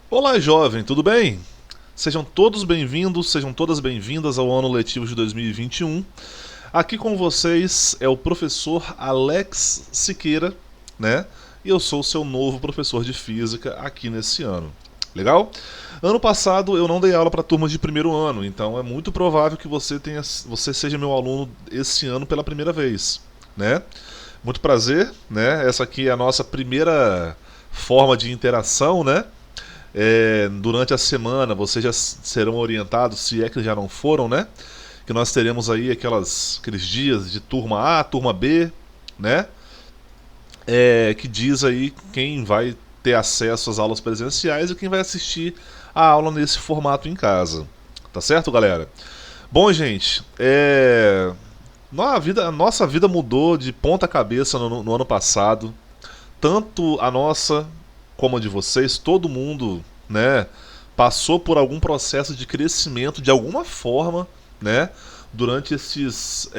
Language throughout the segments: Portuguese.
Olá, jovem, tudo bem? Sejam todos bem-vindos, sejam todas bem-vindas ao ano letivo de 2021. Aqui com vocês é o professor Alex Siqueira, né? E eu sou o seu novo professor de física aqui nesse ano. Legal? Ano passado eu não dei aula para turmas de primeiro ano, então é muito provável que você seja meu aluno esse ano pela primeira vez, né? Muito prazer, né? Essa aqui é a nossa primeira forma de interação, né? Durante a semana vocês já serão orientados, se é que já não foram, né? Que nós teremos aí aqueles dias de turma A, turma B, né? Que diz aí quem vai ter acesso às aulas presenciais e quem vai assistir a aula nesse formato em casa. Tá certo, galera? Bom, gente, a nossa vida mudou de ponta cabeça no ano passado. Tanto a nossa como a de vocês, todo mundo, né, passou por algum processo de crescimento de alguma forma, né, durante esses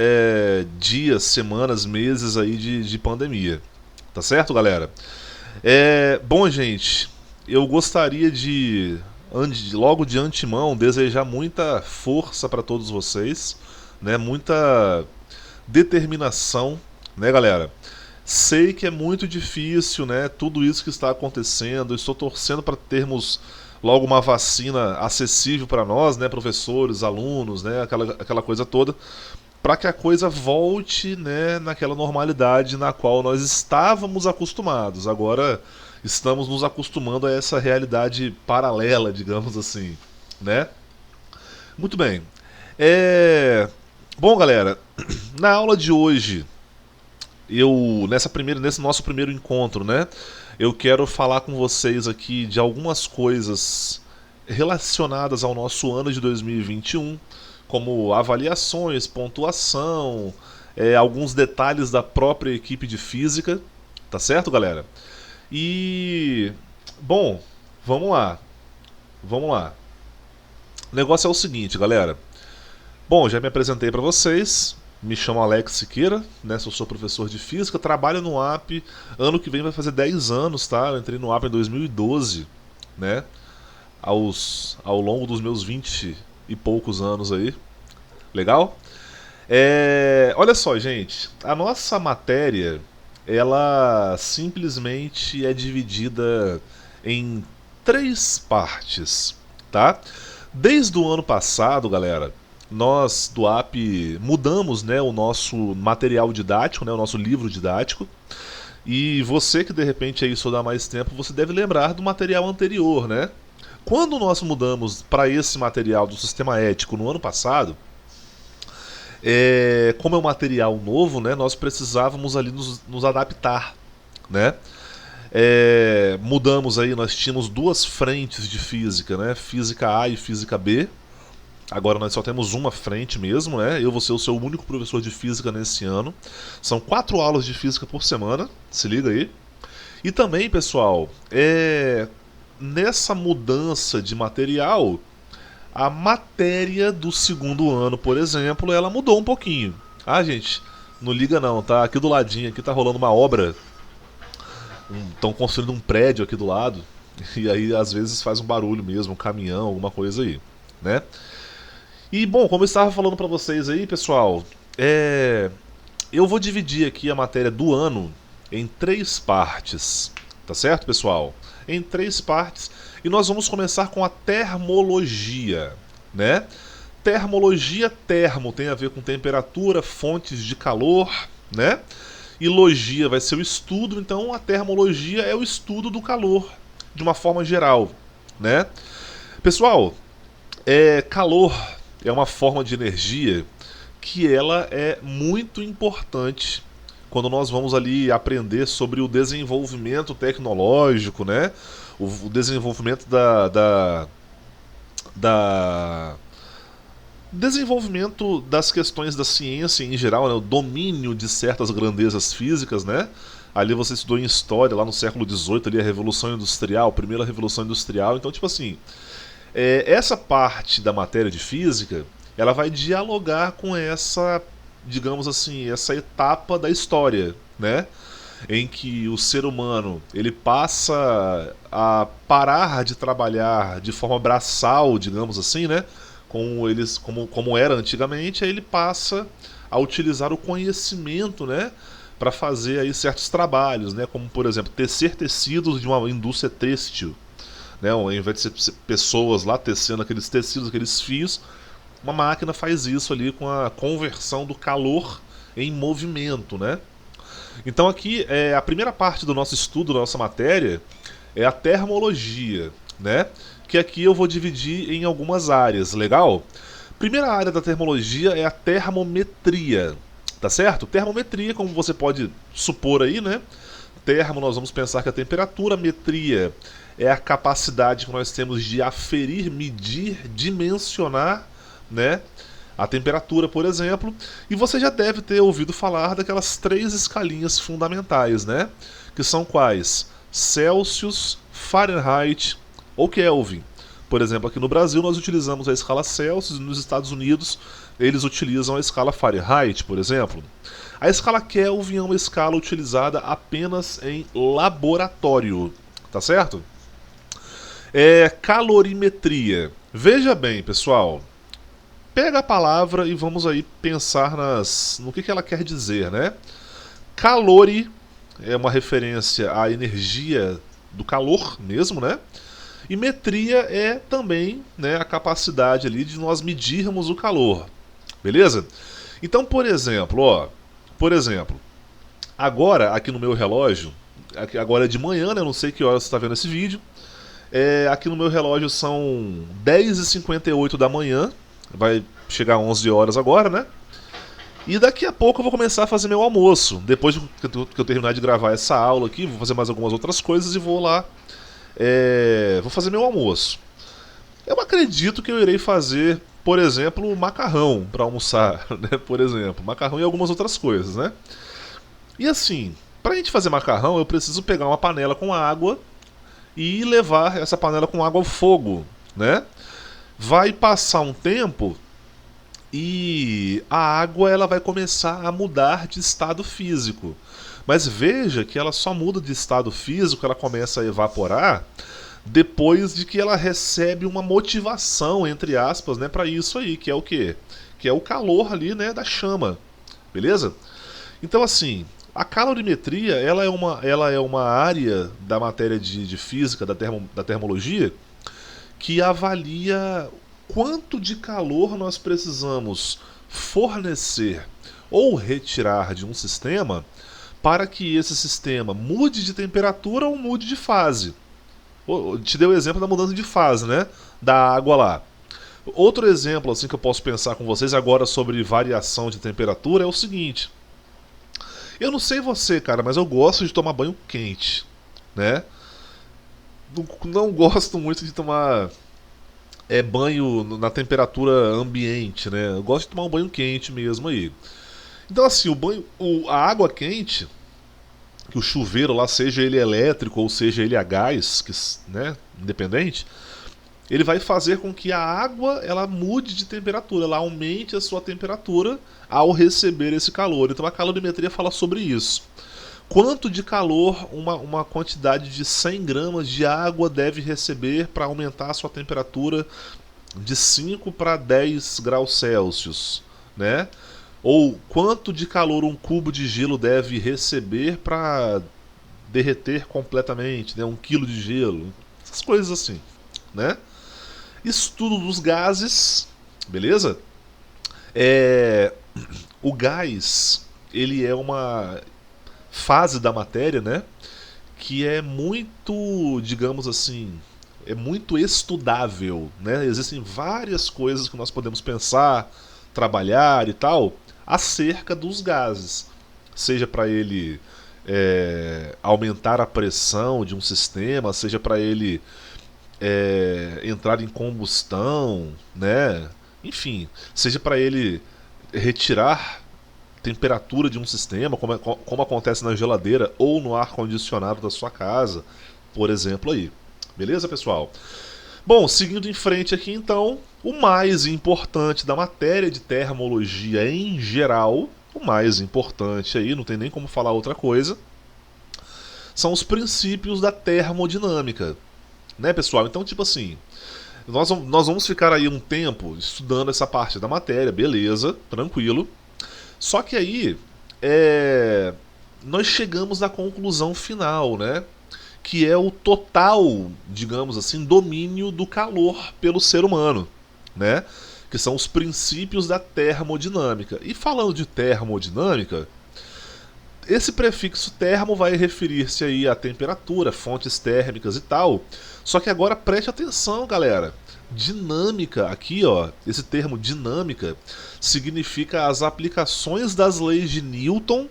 dias, semanas, meses aí de pandemia. Tá certo, galera? Bom, gente, eu gostaria logo de antemão, desejar muita força para todos vocês, né, muita determinação, né, galera? Sei que é muito difícil, né? Tudo isso que está acontecendo. Estou torcendo para termos logo uma vacina acessível para nós, né, professores, alunos, né, aquela coisa toda, para que a coisa volte, né, naquela normalidade na qual nós estávamos acostumados. Agora estamos nos acostumando a essa realidade paralela, digamos assim, né? Muito bem. É... Bom, galera, na aula de hoje nesse nosso primeiro encontro, né? Eu quero falar com vocês aqui de algumas coisas relacionadas ao nosso ano de 2021, como avaliações, pontuação, alguns detalhes da própria equipe de física, tá certo, galera? E bom, vamos lá, vamos lá. O negócio é o seguinte, galera. Bom, já me apresentei para vocês. Me chamo Alex Siqueira, né? Sou professor de física, trabalho no AP. Ano que vem vai fazer 10 anos, tá? Eu entrei no AP em 2012, né? Ao longo dos meus 20 e poucos anos aí. Legal? Olha só, gente. A nossa matéria, ela simplesmente é dividida em três partes, tá? Desde o ano passado, galera, nós do AP mudamos, né, o nosso material didático, né, o nosso livro didático. E você que de repente aí estudar mais tempo, você deve lembrar do material anterior, né? Quando nós mudamos para esse material do sistema ético no ano passado, como é um material novo, né, nós precisávamos ali nos adaptar, né? Mudamos aí, nós tínhamos duas frentes de física, né? Física A e física B. Agora nós só temos uma frente mesmo, né? Eu vou ser o seu único professor de física nesse ano. São 4 aulas de física por semana, se liga aí. E também, pessoal, nessa mudança de material, a matéria do segundo ano, por exemplo, ela mudou um pouquinho. Ah, gente, não liga não, tá? Aqui do ladinho aqui tá rolando uma obra. Estão construindo um prédio aqui do lado. E aí às vezes faz um barulho mesmo, um caminhão, alguma coisa aí, né? E bom, como eu estava falando para vocês aí, pessoal, eu vou dividir aqui a matéria do ano em três partes, tá certo, pessoal? Em três partes, e nós vamos começar com a termologia, né? Termologia, termo tem a ver com temperatura, fontes de calor, né? E logia vai ser o estudo, então a termologia é o estudo do calor, de uma forma geral, né? Pessoal, calor é uma forma de energia que ela é muito importante quando nós vamos ali aprender sobre o desenvolvimento tecnológico, né? O desenvolvimento da desenvolvimento das questões da ciência em geral, né? O domínio de certas grandezas físicas, né? Ali você estudou em história, lá no século XVIII, ali a Revolução Industrial, a primeira Revolução Industrial. Então, tipo assim, essa parte da matéria de física, ela vai dialogar com essa, digamos assim, essa etapa da história, né? em que o ser humano ele passa a parar de trabalhar de forma braçal, digamos assim, né? Como era antigamente, aí ele passa a utilizar o conhecimento, né? Para fazer aí certos trabalhos, né? Como por exemplo tecer tecidos de uma indústria têxtil, né? Ao invés de ser pessoas lá tecendo aqueles tecidos, aqueles fios, uma máquina faz isso ali com a conversão do calor em movimento, né? Então aqui a primeira parte do nosso estudo, da nossa matéria, é a termologia, né? Que aqui eu vou dividir em algumas áreas, legal? Primeira área da termologia é a termometria, tá certo? Termometria, como você pode supor aí, né? Termo, nós vamos pensar que a temperatura, metria é a capacidade que nós temos de aferir, medir, dimensionar, né? A temperatura, por exemplo, e você já deve ter ouvido falar daquelas 3 escalinhas fundamentais, né? Que são quais? Celsius, Fahrenheit ou Kelvin. Por exemplo, aqui no Brasil nós utilizamos a escala Celsius, e nos Estados Unidos eles utilizam a escala Fahrenheit, por exemplo. A escala Kelvin é uma escala utilizada apenas em laboratório, tá certo? Calorimetria. Veja bem, pessoal. Pega a palavra e vamos aí pensar no que ela quer dizer, né? Calori é uma referência à energia do calor mesmo, né? E metria é também, né, a capacidade ali de nós medirmos o calor, beleza? Então, por exemplo, agora aqui no meu relógio, agora é de manhã, né? Eu não sei que hora você está vendo esse vídeo. Aqui no meu relógio são 10h58 da manhã. Vai chegar 11 horas agora, né? E daqui a pouco eu vou começar a fazer meu almoço. Depois que eu terminar de gravar essa aula aqui, vou fazer mais algumas outras coisas e vou lá. Vou fazer meu almoço. Eu acredito que eu irei fazer, por exemplo, macarrão para almoçar, né? Por exemplo, macarrão e algumas outras coisas, né? E assim, para a gente fazer macarrão, eu preciso pegar uma panela com água e levar essa panela com água ao fogo, né? Vai passar um tempo e a água ela vai começar a mudar de estado físico. Mas veja que ela só muda de estado físico, ela começa a evaporar depois de que ela recebe uma motivação, entre aspas, né, para isso aí, que é o quê? Que é o calor ali, né, da chama. Beleza? Então assim, a calorimetria ela é uma área da matéria de física, da termologia, que avalia quanto de calor nós precisamos fornecer ou retirar de um sistema para que esse sistema mude de temperatura ou mude de fase. Eu te dei o exemplo da mudança de fase, né? Da água lá. Outro exemplo assim que eu posso pensar com vocês agora sobre variação de temperatura é o seguinte. Eu não sei você, cara, mas eu gosto de tomar banho quente, né? Não gosto muito de tomar banho na temperatura ambiente, né? Eu gosto de tomar um banho quente mesmo aí. Então assim, a água quente, que o chuveiro lá, seja ele elétrico ou seja ele a gás, né, independente, ele vai fazer com que a água ela mude de temperatura, ela aumente a sua temperatura ao receber esse calor. Então a calorimetria fala sobre isso. Quanto de calor uma quantidade de 100 gramas de água deve receber para aumentar a sua temperatura de 5 para 10 graus Celsius, né? Ou quanto de calor um cubo de gelo deve receber para derreter completamente, né? 1 quilo de gelo, essas coisas assim, né? Estudo dos gases, beleza? O gás, ele é uma fase da matéria, né? Que é muito, digamos assim, é muito estudável, né? Existem várias coisas que nós podemos pensar, trabalhar e tal, acerca dos gases. Seja para ele aumentar a pressão de um sistema, seja para ele entrar em combustão, né? Enfim, seja para ele retirar temperatura de um sistema, como acontece na geladeira ou no ar-condicionado da sua casa, por exemplo aí. Beleza, pessoal? Bom, seguindo em frente aqui então, o mais importante da matéria de termologia em geral, o mais importante aí, não tem nem como falar outra coisa, são os princípios da termodinâmica, né, pessoal? Então, tipo assim, nós vamos ficar aí um tempo estudando essa parte da matéria, beleza, tranquilo. Só que aí, nós chegamos na conclusão final, né? Que é o total, digamos assim, domínio do calor pelo ser humano, né? Que são os princípios da termodinâmica. E falando de termodinâmica, esse prefixo termo vai referir-se aí à temperatura, fontes térmicas e tal. Só que agora preste atenção, galera. Dinâmica, aqui ó, esse termo dinâmica significa as aplicações das leis de Newton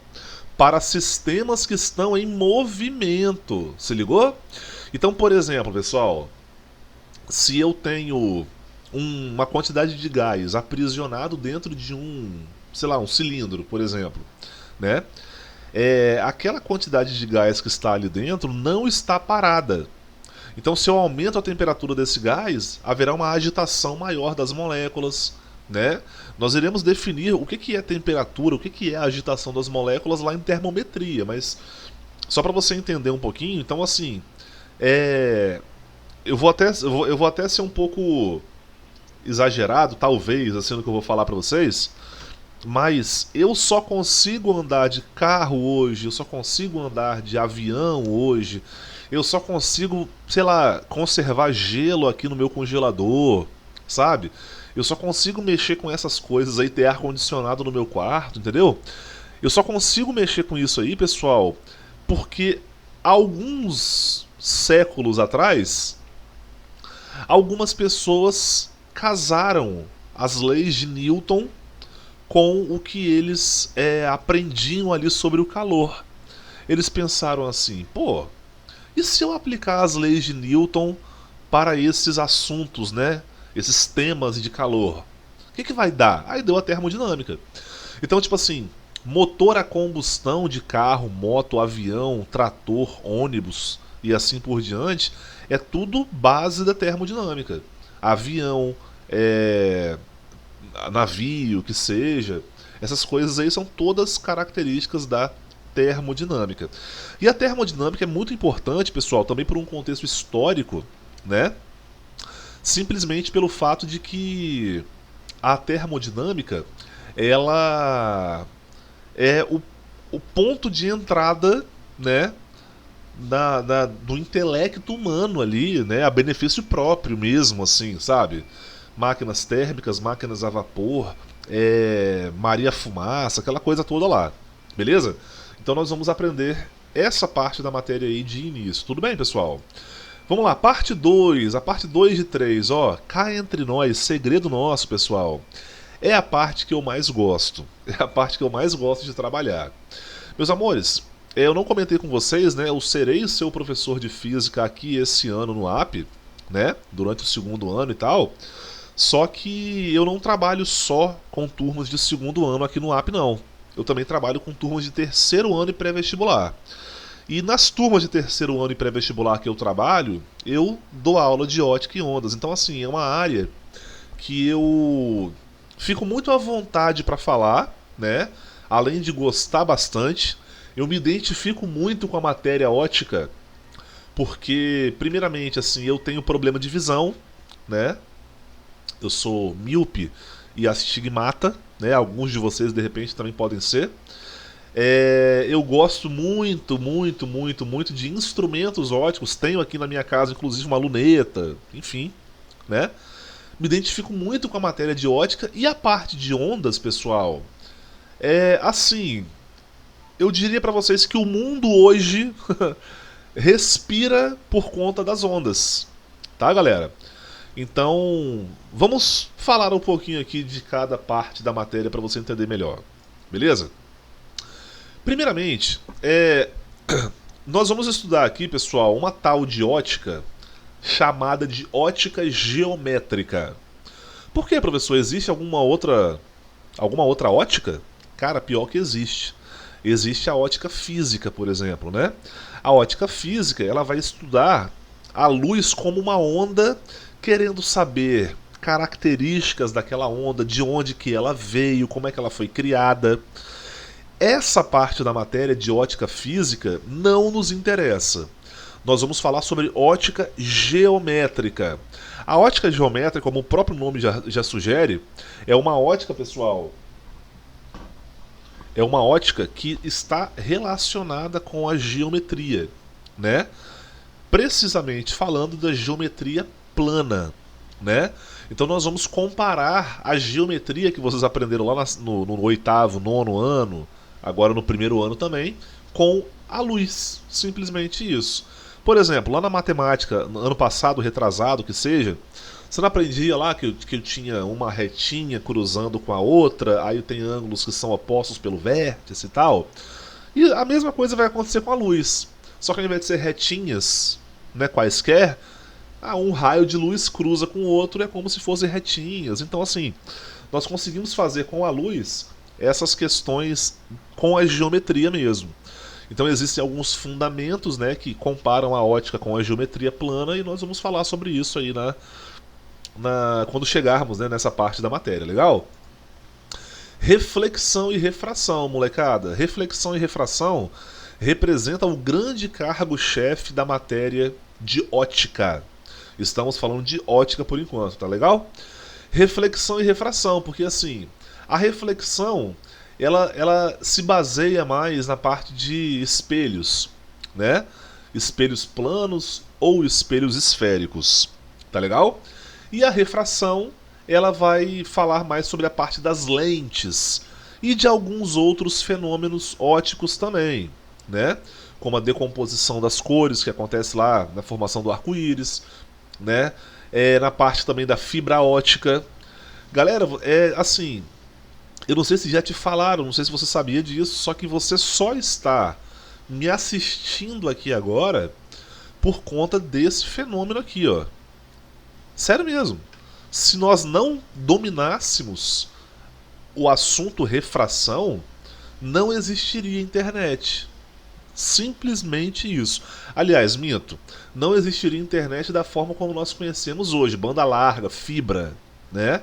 para sistemas que estão em movimento. Se ligou? Então, por exemplo, pessoal, se eu tenho uma quantidade de gás aprisionado dentro de sei lá, um cilindro, por exemplo, né? Aquela quantidade de gás que está ali dentro não está parada. Então, se eu aumento a temperatura desse gás, haverá uma agitação maior das moléculas, né? Nós iremos definir o que é temperatura, o que é a agitação das moléculas lá em termometria, mas só para você entender um pouquinho, então assim, eu vou até ser um pouco exagerado, talvez, assim, no que eu vou falar para vocês, mas eu só consigo andar de carro hoje, eu só consigo andar de avião hoje, eu só consigo, sei lá, conservar gelo aqui no meu congelador, sabe? Eu só consigo mexer com essas coisas aí, ter ar-condicionado no meu quarto, entendeu? Eu só consigo mexer com isso aí, pessoal, porque alguns séculos atrás, algumas pessoas casaram as leis de Newton com o que eles aprendiam ali sobre o calor. Eles pensaram assim, pô, e se eu aplicar as leis de Newton para esses assuntos, né? Esses temas de calor? O que vai dar? Aí deu a termodinâmica. Então, tipo assim, motor a combustão de carro, moto, avião, trator, ônibus e assim por diante, é tudo base da termodinâmica. Avião, navio, que seja, essas coisas aí são todas características da termodinâmica. E a termodinâmica é muito importante, pessoal, também por um contexto histórico, né? Simplesmente pelo fato de que a termodinâmica, ela é o ponto de entrada, né, do intelecto humano ali, né, a benefício próprio mesmo, assim, sabe? Máquinas térmicas, máquinas a vapor, Maria Fumaça, aquela coisa toda lá, beleza? Então nós vamos aprender essa parte da matéria aí de início, tudo bem, pessoal? Vamos lá, parte 2, a parte 2 de 3, ó, cá entre nós, segredo nosso, pessoal. É a parte que eu mais gosto, é a parte que eu mais gosto de trabalhar. Meus amores, eu não comentei com vocês, né, eu serei seu professor de física aqui esse ano no AP, né, durante o segundo ano e tal, só que eu não trabalho só com turmas de segundo ano aqui no AP, não. Eu também trabalho com turmas de terceiro ano e pré-vestibular. E nas turmas de terceiro ano e pré-vestibular que eu trabalho, eu dou aula de ótica e ondas. Então, assim, é uma área que eu fico muito à vontade para falar, né? Além de gostar bastante, eu me identifico muito com a matéria ótica, porque, primeiramente, assim, eu tenho problema de visão, né? Eu sou míope e astigmata, né? Alguns de vocês, de repente, também podem ser. Eu gosto muito, muito, muito, muito de instrumentos óticos. Tenho aqui na minha casa, inclusive, uma luneta, enfim, né? Me identifico muito com a matéria de ótica e a parte de ondas, pessoal. Assim, eu diria pra vocês que o mundo hoje respira por conta das ondas, tá, galera? Então, vamos falar um pouquinho aqui de cada parte da matéria para você entender melhor, beleza? Primeiramente, nós vamos estudar aqui, pessoal, uma tal de ótica chamada de ótica geométrica. Por que, professor? Existe alguma outra ótica? Cara, pior que existe. Existe a ótica física, por exemplo, né? A ótica física, ela vai estudar a luz como uma onda, querendo saber características daquela onda, de onde que ela veio, como é que ela foi criada. essa parte da matéria de ótica física não nos interessa. Nós vamos falar sobre ótica geométrica. A ótica geométrica, como o próprio nome já sugere, é uma ótica, pessoal, é uma ótica que está relacionada com a geometria, né? Precisamente falando da geometria plana, né? Então nós vamos comparar a geometria que vocês aprenderam lá no oitavo, nono ano, agora no primeiro ano também, com a luz, simplesmente isso. Por exemplo, lá na matemática, no ano passado, retrasado, que seja, você não aprendia lá que eu tinha uma retinha cruzando com a outra, aí tem ângulos que são opostos pelo vértice e tal? E a mesma coisa vai acontecer com a luz. Só que ao invés de ser retinhas, né, quaisquer, um raio de luz cruza com o outro, é como se fossem retinhas. Então, assim, nós conseguimos fazer com a luz essas questões com a geometria mesmo. Então existem alguns fundamentos, né, que comparam a ótica com a geometria plana, e nós vamos falar sobre isso aí quando chegarmos, né, nessa parte da matéria, legal? Reflexão e refração, molecada. Reflexão e refração representam o grande cargo-chefe da matéria de ótica. Estamos falando de ótica por enquanto, tá legal? Reflexão e refração, porque assim, a reflexão ela se baseia mais na parte de espelhos, né? Espelhos planos ou espelhos esféricos, tá legal? E a refração, ela vai falar mais sobre a parte das lentes e de alguns outros fenômenos ópticos também, né? Como a decomposição das cores que acontece lá na formação do arco-íris, né? Na parte também da fibra óptica. Galera, assim, eu não sei se já te falaram, não sei se você sabia disso, só que você só está me assistindo aqui agora por conta desse fenômeno aqui, ó. Sério mesmo. Se nós não dominássemos o assunto refração, não existiria internet. Simplesmente isso. Aliás, minto, não existiria internet da forma como nós conhecemos hoje, banda larga, fibra, né?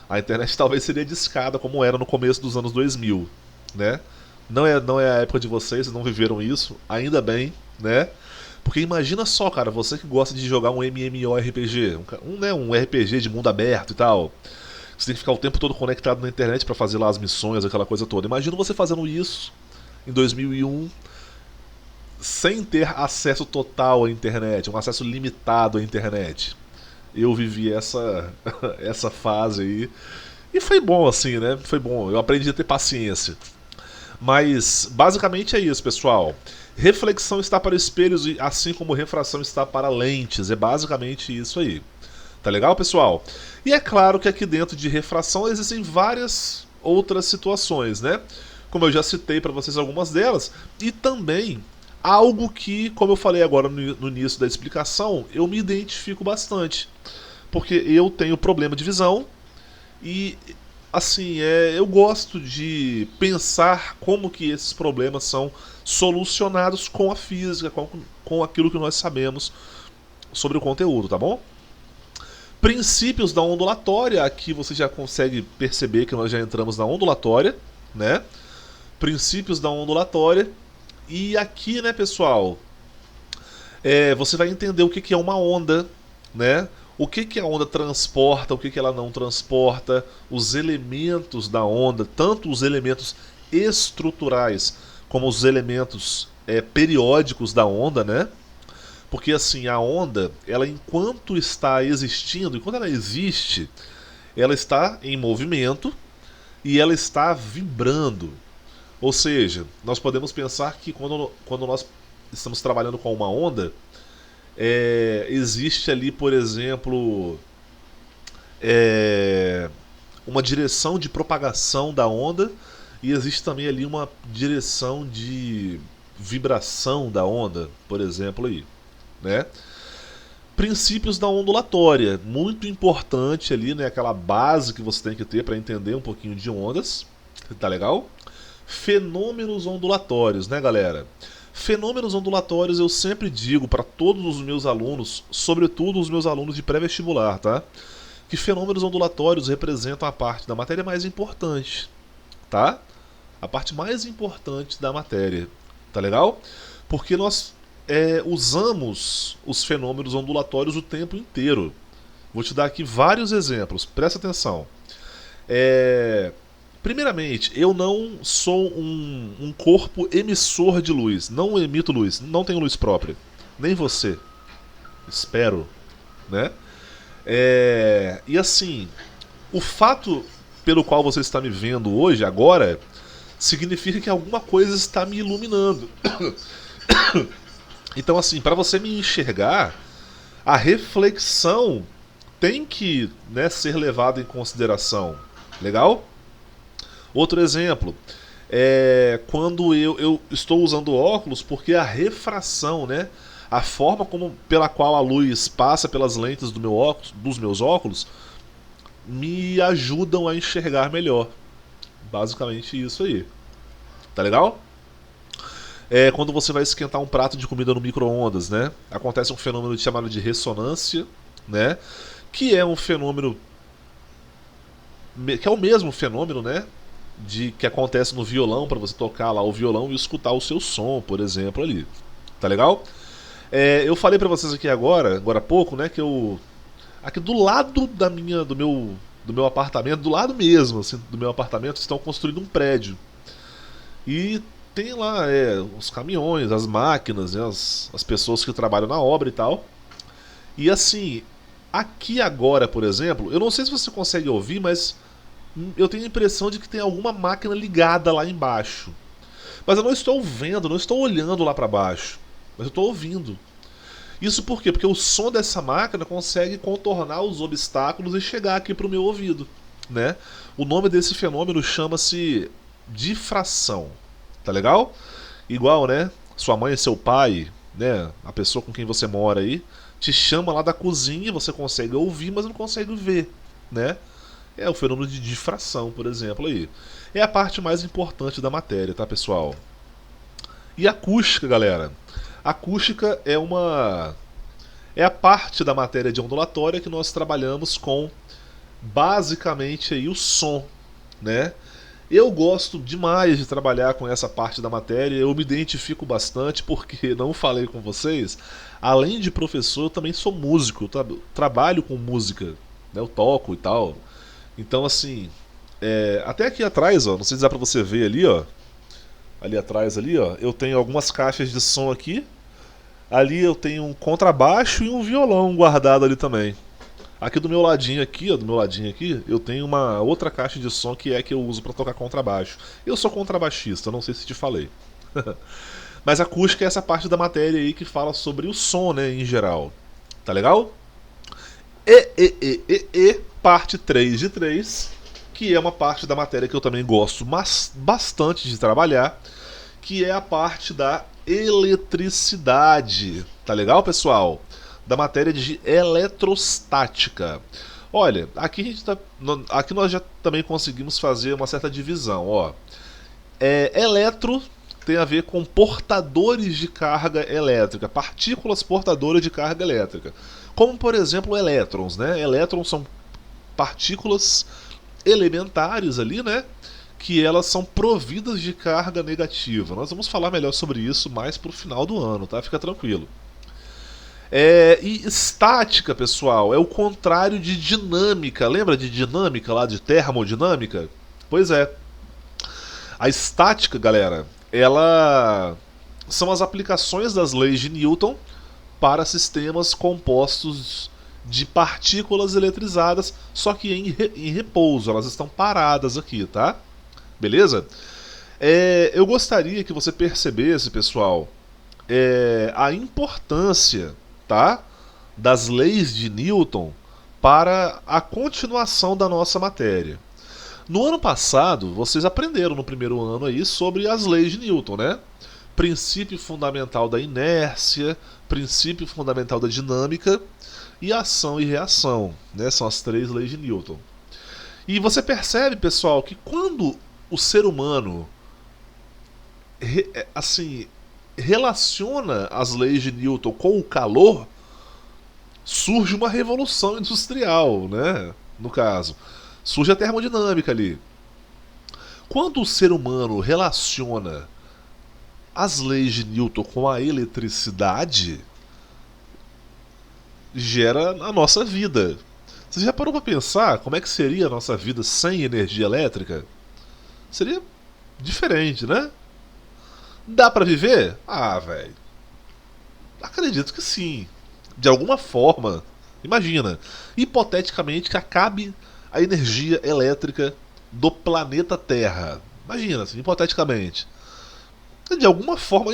A internet talvez seria discada como era no começo dos anos 2000, né? Não é a época de vocês não viveram isso, ainda bem, né? Porque imagina só, cara, você que gosta de jogar um MMORPG, um RPG de mundo aberto e tal. Você tem que ficar o tempo todo conectado na internet pra fazer lá as missões, aquela coisa toda. Imagina você fazendo isso em 2001 sem ter acesso total à internet, um acesso limitado à internet. Eu vivi essa fase aí. E foi bom assim, né? Foi bom, eu aprendi a ter paciência. Mas basicamente é isso, pessoal. Reflexão está para espelhos, assim como refração está para lentes. É basicamente isso aí. Tá legal, pessoal? E é claro que aqui dentro de refração existem várias outras situações, né? Como eu já citei para vocês algumas delas. E também algo que, como eu falei agora no início da explicação, eu me identifico bastante. Porque eu tenho problema de visão e, assim, eu gosto de pensar como que esses problemas são solucionados com a física, com aquilo que nós sabemos sobre o conteúdo, tá bom? Princípios da ondulatória, aqui você já consegue perceber que nós já entramos na ondulatória, né? Princípios da ondulatória. E aqui, né, pessoal, você vai entender o que é uma onda, né? O que a onda transporta, o que ela não transporta, os elementos da onda, tanto os elementos estruturais como os elementos periódicos da onda, né? Porque assim, a onda, ela enquanto está existindo, enquanto ela existe, ela está em movimento e ela está vibrando. Ou seja, nós podemos pensar que quando nós estamos trabalhando com uma onda, existe ali, por exemplo, uma direção de propagação da onda e existe também ali uma direção de vibração da onda, por exemplo, aí, né? Princípios da ondulatória, muito importante ali, né? Aquela base que você tem que ter para entender um pouquinho de ondas, tá legal? Fenômenos ondulatórios, né, galera? Fenômenos ondulatórios eu sempre digo para todos os meus alunos, sobretudo os meus alunos de pré-vestibular, tá? Que fenômenos ondulatórios representam a parte da matéria mais importante, tá? A parte mais importante da matéria, tá legal? Porque nós usamos os fenômenos ondulatórios o tempo inteiro. Vou te dar aqui vários exemplos, presta atenção. Primeiramente, eu não sou um corpo emissor de luz, não emito luz, não tenho luz própria. Nem você. Espero, né? E assim, o fato pelo qual você está me vendo hoje, agora, significa que alguma coisa está me iluminando. Então assim, para você me enxergar, a reflexão tem que, né, ser levada em consideração. Legal? Outro exemplo quando eu estou usando óculos, porque a refração, né, a forma pela qual a luz passa pelas lentes dos meus óculos, me ajudam a enxergar melhor. Basicamente isso aí. Tá legal? Quando você vai esquentar um prato de comida no micro-ondas, né, acontece um fenômeno chamado de ressonância, né, que é um fenômeno que é o mesmo fenômeno, né, que acontece no violão, para você tocar lá o violão e escutar o seu som, por exemplo, ali. Tá legal? Eu falei para vocês aqui agora há pouco, né, que aqui do lado do meu apartamento, do lado mesmo, assim, do meu apartamento, estão construindo um prédio. E tem lá os caminhões, as máquinas, né, as pessoas que trabalham na obra e tal. E assim, aqui agora, por exemplo, eu não sei se você consegue ouvir, mas eu tenho a impressão de que tem alguma máquina ligada lá embaixo. Mas eu não estou vendo, não estou olhando lá para baixo. Mas eu estou ouvindo. Isso por quê? Porque o som dessa máquina consegue contornar os obstáculos e chegar aqui para o meu ouvido, né? O nome desse fenômeno chama-se difração. Tá legal? Igual, né? Sua mãe e seu pai, né? A pessoa com quem você mora aí, te chama lá da cozinha, você consegue ouvir, mas não consegue ver, né? É o fenômeno de difração, por exemplo, aí. É a parte mais importante da matéria, tá, pessoal? E acústica, galera? Acústica é a parte da matéria de ondulatória que nós trabalhamos com basicamente aí o som, né? Eu gosto demais de trabalhar com essa parte da matéria, eu me identifico bastante porque, não falei com vocês, além de professor, eu também sou músico, eu trabalho com música, né? Eu toco e tal. Então assim, até aqui atrás, ó, não sei se dá pra você ver ali, ó. Ali atrás ali, ó, eu tenho algumas caixas de som aqui. Ali eu tenho um contrabaixo e um violão guardado ali também. Aqui do meu ladinho aqui, ó, do meu ladinho aqui, eu tenho uma outra caixa de som que eu uso pra tocar contrabaixo. Eu sou contrabaixista, não sei se te falei. Mas acústica é essa parte da matéria aí que fala sobre o som, né, em geral. Tá legal? Parte 3 de 3, que é uma parte da matéria que eu também gosto bastante de trabalhar, que é a parte da eletricidade. Tá legal, pessoal? Da matéria de eletrostática. Olha, aqui nós já também conseguimos fazer uma certa divisão, ó. Eletro tem a ver com portadores de carga elétrica, partículas portadoras de carga elétrica. Como, por exemplo, elétrons, né? Elétrons são partículas elementares ali, né? Que elas são providas de carga negativa. Nós vamos falar melhor sobre isso mais pro final do ano, tá? Fica tranquilo. E estática, pessoal, é o contrário de dinâmica. Lembra de dinâmica lá, de termodinâmica? Pois é. A estática, galera, ela são as aplicações das leis de Newton para sistemas compostos de partículas eletrizadas, só que em repouso, elas estão paradas aqui, tá? Beleza? Eu gostaria que você percebesse, pessoal, a importância, tá, das leis de Newton para a continuação da nossa matéria. No ano passado, vocês aprenderam no primeiro ano aí sobre as leis de Newton, né? Princípio fundamental da inércia, princípio fundamental da dinâmica e ação e reação, né? São as 3 leis de Newton. E você percebe, pessoal, que quando o ser humano assim, relaciona as leis de Newton com o calor, surge uma revolução industrial, né? No caso, surge a termodinâmica ali. Quando o ser humano relaciona as leis de Newton com a eletricidade, gera a nossa vida. Você já parou para pensar como é que seria a nossa vida sem energia elétrica? Seria diferente, né? Dá para viver? Ah, velho. Acredito que sim. De alguma forma. Imagina, hipoteticamente, que acabe a energia elétrica do planeta Terra. Imagina, assim, hipoteticamente. De alguma forma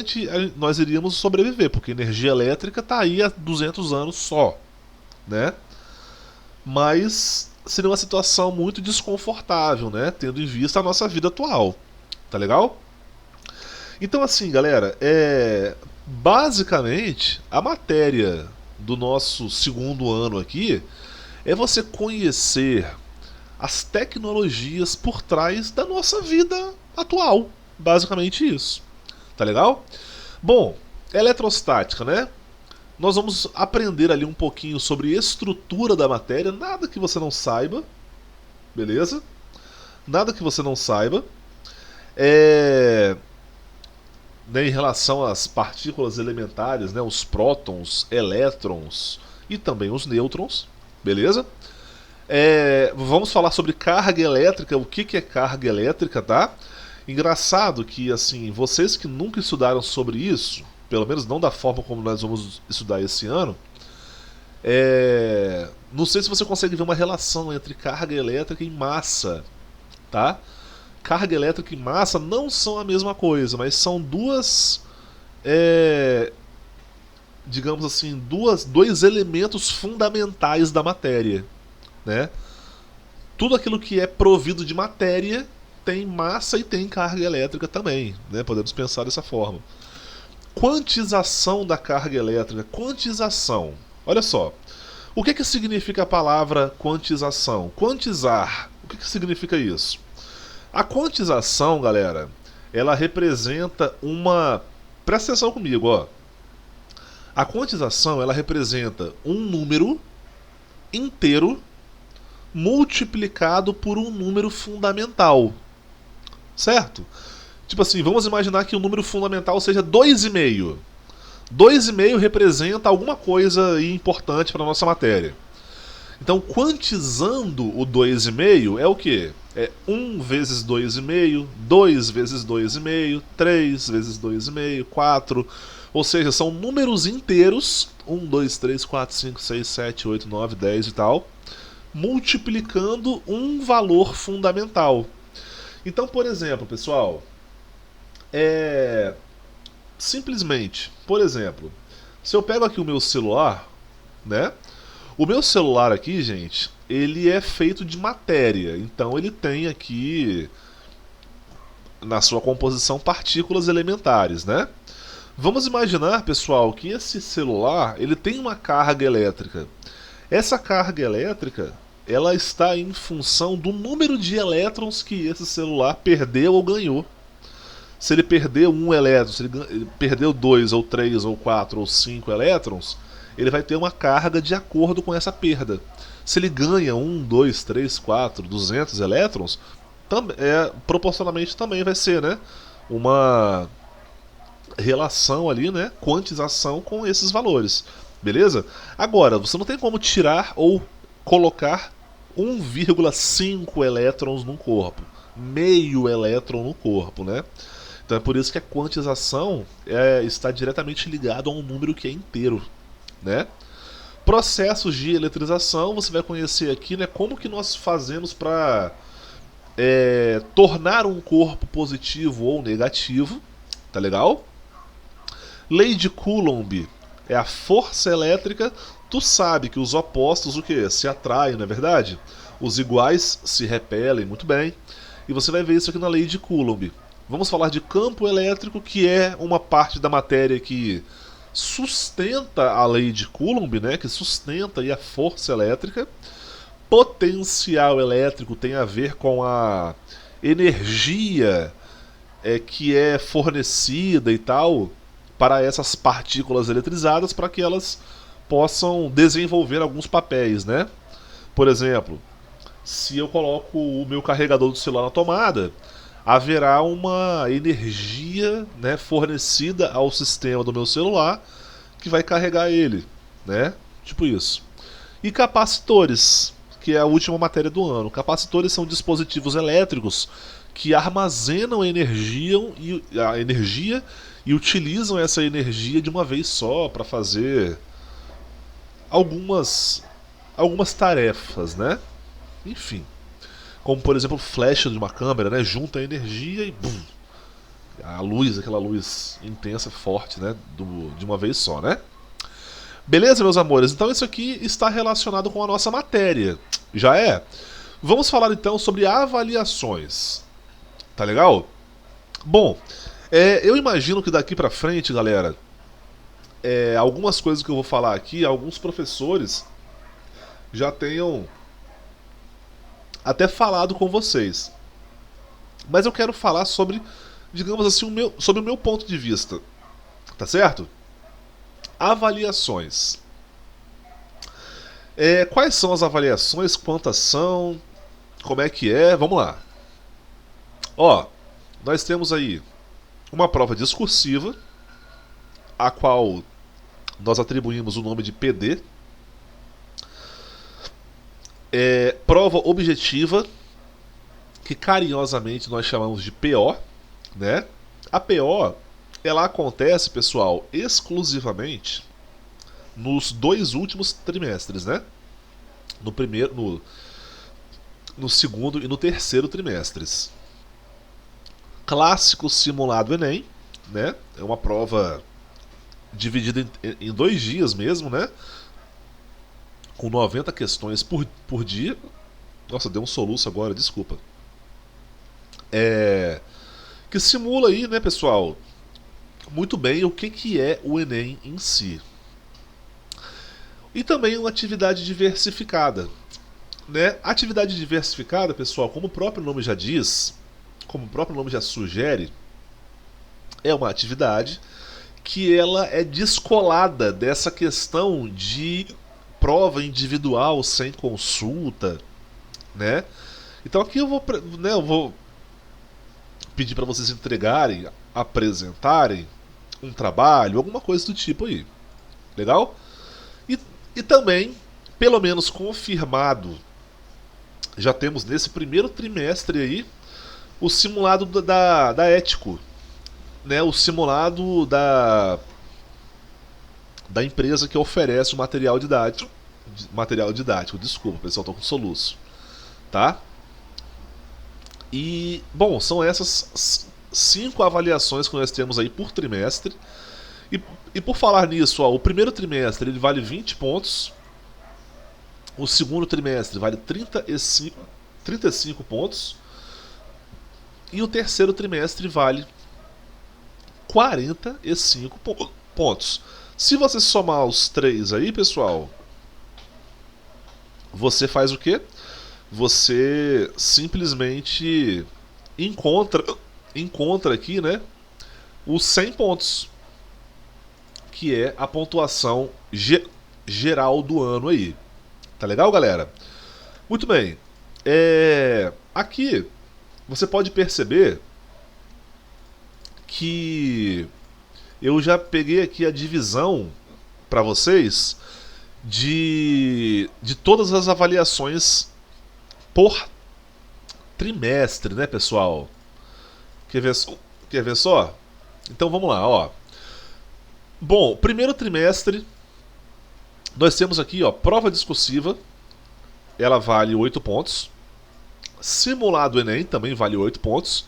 nós iríamos sobreviver, porque energia elétrica está aí há 200 anos só, né? Mas seria uma situação muito desconfortável, né? Tendo em vista a nossa vida atual. Tá legal? Então, assim, galera, basicamente a matéria do nosso segundo ano aqui é você conhecer as tecnologias por trás da nossa vida atual. Basicamente isso. Tá legal? Bom, eletrostática, né? Nós vamos aprender ali um pouquinho sobre estrutura da matéria, nada que você não saiba, beleza? Nada que você não saiba. Né, em relação às partículas elementares, né, os prótons, elétrons e também os nêutrons, beleza? Vamos falar sobre carga elétrica, o que é carga elétrica, tá? Engraçado que, assim, vocês que nunca estudaram sobre isso, pelo menos não da forma como nós vamos estudar esse ano, não sei se você consegue ver uma relação entre carga elétrica e massa, tá? Carga elétrica e massa não são a mesma coisa, mas são duas, digamos assim, dois elementos fundamentais da matéria, né? Tudo aquilo que é provido de matéria tem massa e tem carga elétrica também, né? Podemos pensar dessa forma. Quantização da carga elétrica. Quantização. Olha só. O que significa a palavra quantização? Quantizar. O que significa isso? A quantização, galera, ela representa uma... Presta atenção comigo, ó. A quantização, ela representa um número inteiro multiplicado por um número fundamental. Certo? Tipo assim, vamos imaginar que o número fundamental seja 2,5. 2,5 representa alguma coisa importante para a nossa matéria. Então, quantizando o 2,5 é o quê? É 1 vezes 2,5, 2 vezes 2,5, 3 vezes 2,5, 4. Ou seja, são números inteiros, 1, 2, 3, 4, 5, 6, 7, 8, 9, 10 e tal, multiplicando um valor fundamental. Então, por exemplo, pessoal, simplesmente, por exemplo, se eu pego aqui o meu celular, né? O meu celular aqui, gente, ele é feito de matéria, então ele tem aqui na sua composição partículas elementares, né? Vamos imaginar, pessoal, que esse celular ele tem uma carga elétrica. Essa carga elétrica ela está em função do número de elétrons que esse celular perdeu ou ganhou. Se ele perdeu um elétron, se ele perdeu 2 ou 3 ou 4 ou 5 elétrons, ele vai ter uma carga de acordo com essa perda. Se ele ganha 1, 2, 3, 4, 200 elétrons, proporcionalmente também vai ser, né, uma relação ali, né, quantização com esses valores. Beleza? Agora, você não tem como tirar ou colocar 1,5 elétrons num corpo, meio elétron no corpo, né? Então é por isso que a quantização está diretamente ligada a um número que é inteiro, né? Processos de eletrização, você vai conhecer aqui, né, como que nós fazemos para tornar um corpo positivo ou negativo, tá legal? Lei de Coulomb é a força elétrica. Tu sabe que os opostos o que? Se atraem, não é verdade? Os iguais se repelem, muito bem. E você vai ver isso aqui na lei de Coulomb. Vamos falar de campo elétrico, que é uma parte da matéria que sustenta a lei de Coulomb, né? Que sustenta aí a força elétrica. Potencial elétrico tem a ver com a energia que é fornecida e tal para essas partículas eletrizadas, para que elas possam desenvolver alguns papéis, né? Por exemplo, se eu coloco o meu carregador do celular na tomada, haverá uma energia, né, fornecida ao sistema do meu celular que vai carregar ele, né? Tipo isso. E capacitores, que é a última matéria do ano. Capacitores são dispositivos elétricos que armazenam a energia e utilizam essa energia de uma vez só para fazer algumas tarefas, né? Enfim, como por exemplo o flash de uma câmera, né? Junta a energia e bum, a luz, aquela luz intensa, forte, né? De uma vez só, né? Beleza, meus amores? Então isso aqui está relacionado com a nossa matéria. Já é? Vamos falar então sobre avaliações. Tá legal? Bom, eu imagino que daqui pra frente, galera, algumas coisas que eu vou falar aqui, alguns professores já tenham até falado com vocês. Mas eu quero falar sobre, digamos assim, sobre o meu ponto de vista. Tá certo? Avaliações. Quais são as avaliações? Quantas são? Como é que é? Vamos lá. Ó, nós temos aí uma prova discursiva, a qual nós atribuímos o nome de PD. Prova objetiva, que carinhosamente nós chamamos de PO, né? A PO, ela acontece, pessoal, exclusivamente nos 2 últimos trimestres, né? No primeiro, no segundo e no terceiro trimestres. Clássico simulado Enem, né? É uma prova dividida em 2 dias mesmo, né? Com 90 questões por dia. Nossa, deu um soluço agora, desculpa. Que simula aí, né, pessoal, muito bem o que é o Enem em si. E também uma atividade diversificada, né? Atividade diversificada, pessoal, como o próprio nome já diz, como o próprio nome já sugere, é uma atividade que ela é descolada dessa questão de prova individual sem consulta, né? Então aqui eu vou pedir para vocês entregarem, apresentarem um trabalho, alguma coisa do tipo aí. Legal? E também, pelo menos confirmado, já temos nesse primeiro trimestre aí o simulado da Ético, né? O simulado da empresa que oferece o material didático, desculpa, pessoal, tô com soluço, tá? E, bom, são essas 5 avaliações que nós temos aí por trimestre. E por falar nisso, ó, o primeiro trimestre ele vale 20 pontos, o segundo trimestre vale 35 pontos, e o terceiro trimestre vale 45 pontos. Se você somar os 3 aí, pessoal, você faz o quê? Você simplesmente encontra aqui, né, os 100 pontos, que é a pontuação geral do ano aí. Tá legal, galera? Muito bem. Aqui você pode perceber que eu já peguei aqui a divisão para vocês de todas as avaliações por trimestre, né, pessoal? Quer ver só? Então vamos lá, ó. Bom, primeiro trimestre, nós temos aqui, ó, prova discursiva, ela vale 8 pontos. Simulado Enem também vale 8 pontos.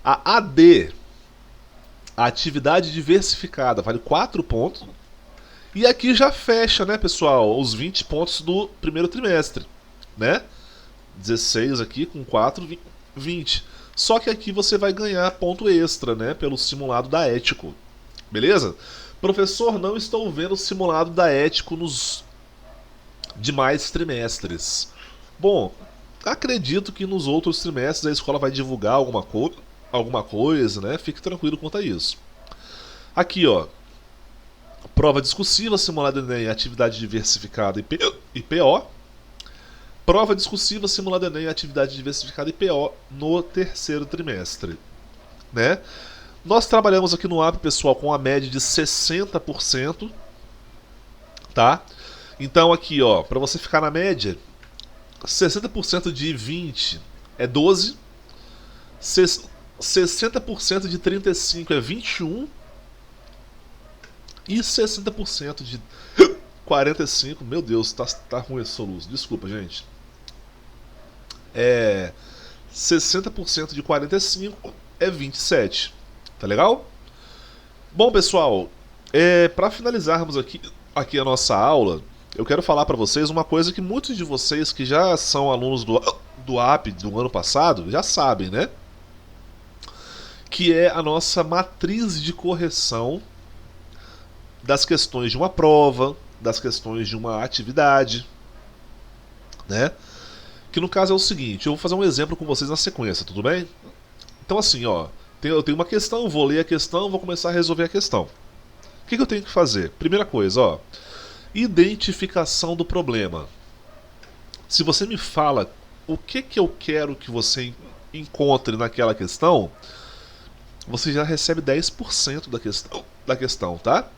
A AD, a atividade diversificada, vale 4 pontos. E aqui já fecha, né, pessoal, os 20 pontos do primeiro trimestre, né? 16 aqui com 4, 20. Só que aqui você vai ganhar ponto extra, né, pelo simulado da Ético. Beleza? Professor, não estou vendo o simulado da Ético nos demais trimestres. Bom, acredito que nos outros trimestres a escola vai divulgar alguma coisa, né? Fique tranquilo quanto a isso. Aqui, ó. Prova discursiva, simulado Enem, atividade diversificada e PO. Prova discursiva, simulado Enem, atividade diversificada e PO no terceiro trimestre, né? Nós trabalhamos aqui no AP, pessoal, com a média de 60%, tá? Então aqui, ó, para você ficar na média, 60% de 20 é 12, 60% de 35 é 21 e 60% de 45, meu Deus, tá ruim esse soluço, desculpa, gente. 60% de 45 é 27, tá legal? Bom, pessoal, para finalizarmos aqui a nossa aula, eu quero falar para vocês uma coisa que muitos de vocês que já são alunos do AP do ano passado já sabem, né? Que é a nossa matriz de correção das questões de uma prova, das questões de uma atividade, né? Que no caso é o seguinte, eu vou fazer um exemplo com vocês na sequência, tudo bem? Então assim, ó, eu tenho uma questão, vou ler a questão, vou começar a resolver a questão. O que eu tenho que fazer? Primeira coisa, ó, identificação do problema. Se você me fala o que eu quero que você encontre naquela questão, você já recebe 10% da questão, tá?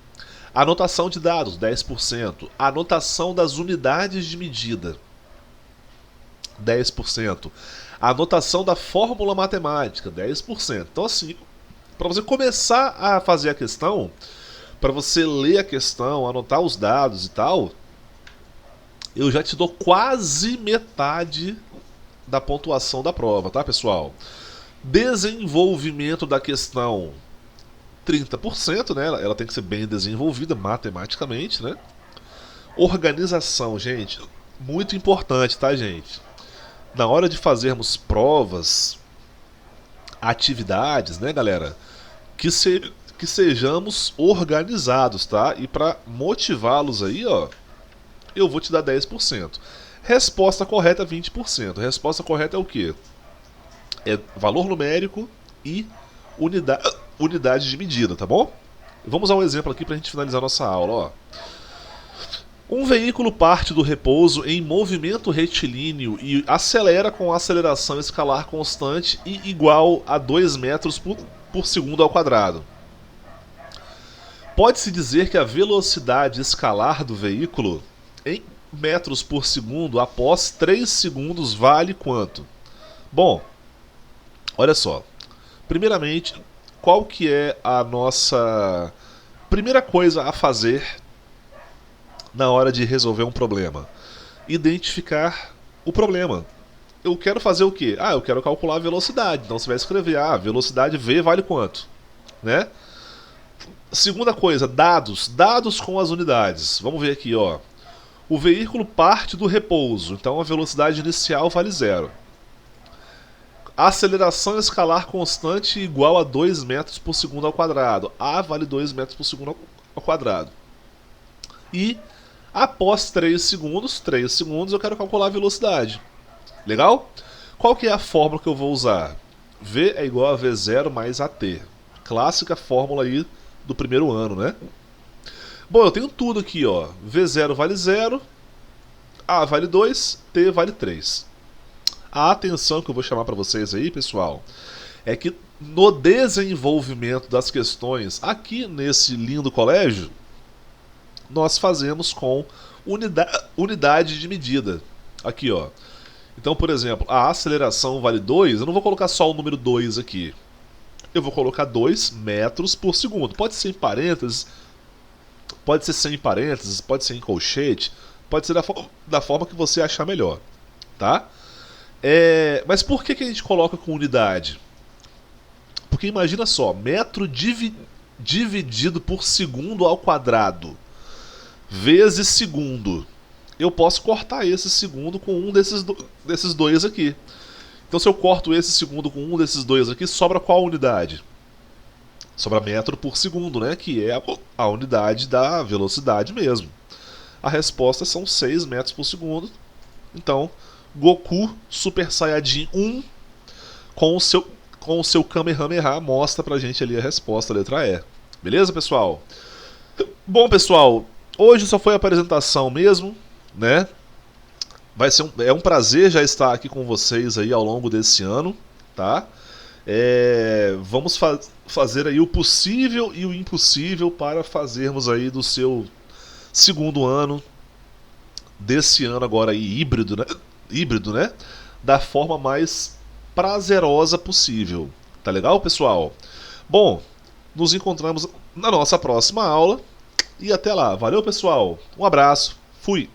Anotação de dados, 10%. Anotação das unidades de medida, 10%. Anotação da fórmula matemática, 10%. Então assim, para você começar a fazer a questão, para você ler a questão, anotar os dados e tal, eu já te dou quase metade da pontuação da prova, tá, pessoal? Desenvolvimento da questão, 30%, né? Ela tem que ser bem desenvolvida matematicamente, né? Organização, gente, muito importante, tá, gente? Na hora de fazermos provas, atividades, né, galera? Que sejamos organizados, tá? E para motivá-los aí, ó, eu vou te dar 10%. Resposta correta, 20%. Resposta correta é o quê? É valor numérico e unidade de medida, tá bom? Vamos a um exemplo aqui pra gente finalizar nossa aula, ó. Um veículo parte do repouso em movimento retilíneo e acelera com aceleração escalar constante e igual a 2 metros por segundo ao quadrado. Pode-se dizer que a velocidade escalar do veículo em metros por segundo após 3 segundos vale quanto? Bom, olha só. Primeiramente, qual que é a nossa primeira coisa a fazer na hora de resolver um problema? Identificar o problema. Eu quero fazer o quê? Eu quero calcular a velocidade. Então você vai escrever, velocidade V vale quanto? Né? Segunda coisa, dados. Dados com as unidades. Vamos ver aqui, ó. O veículo parte do repouso, então a velocidade inicial vale 0. A aceleração escalar constante igual a 2 metros por segundo ao quadrado. A vale 2 metros por segundo ao quadrado. E após 3 segundos eu quero calcular a velocidade. Legal? Qual que é a fórmula que eu vou usar? V é igual a V0 mais AT. Clássica fórmula aí do primeiro ano, né? Bom, eu tenho tudo aqui, ó. V0 vale 0, A vale 2, T vale 3. A atenção que eu vou chamar para vocês aí, pessoal, é que no desenvolvimento das questões aqui nesse lindo colégio, nós fazemos com unidade de medida. Aqui, ó. Então, por exemplo, a aceleração vale 2, eu não vou colocar só o número 2 aqui. Eu vou colocar 2 metros por segundo. Pode ser em parênteses, pode ser sem parênteses, pode ser em colchete, pode ser da forma que você achar melhor, tá? Mas por que a gente coloca com unidade? Porque imagina só, metro dividido por segundo ao quadrado vezes segundo. Eu posso cortar esse segundo com um desses dois aqui. Então se eu corto esse segundo com um desses dois aqui, sobra qual unidade? Sobra metro por segundo, né? Que é a unidade da velocidade mesmo. A resposta são 6 metros por segundo. Então, Goku Super Saiyajin 1 com o seu Kamehameha mostra pra gente ali a resposta, a letra E. Beleza, pessoal? Bom, pessoal, hoje só foi a apresentação mesmo, né? É um prazer já estar aqui com vocês aí ao longo desse ano, tá? Vamos fazer aí o possível e o impossível para fazermos aí do seu segundo ano desse ano agora aí híbrido, né? Híbrido, né? Da forma mais prazerosa possível. Tá legal, pessoal? Bom, nos encontramos na nossa próxima aula e até lá. Valeu, pessoal. Um abraço. Fui.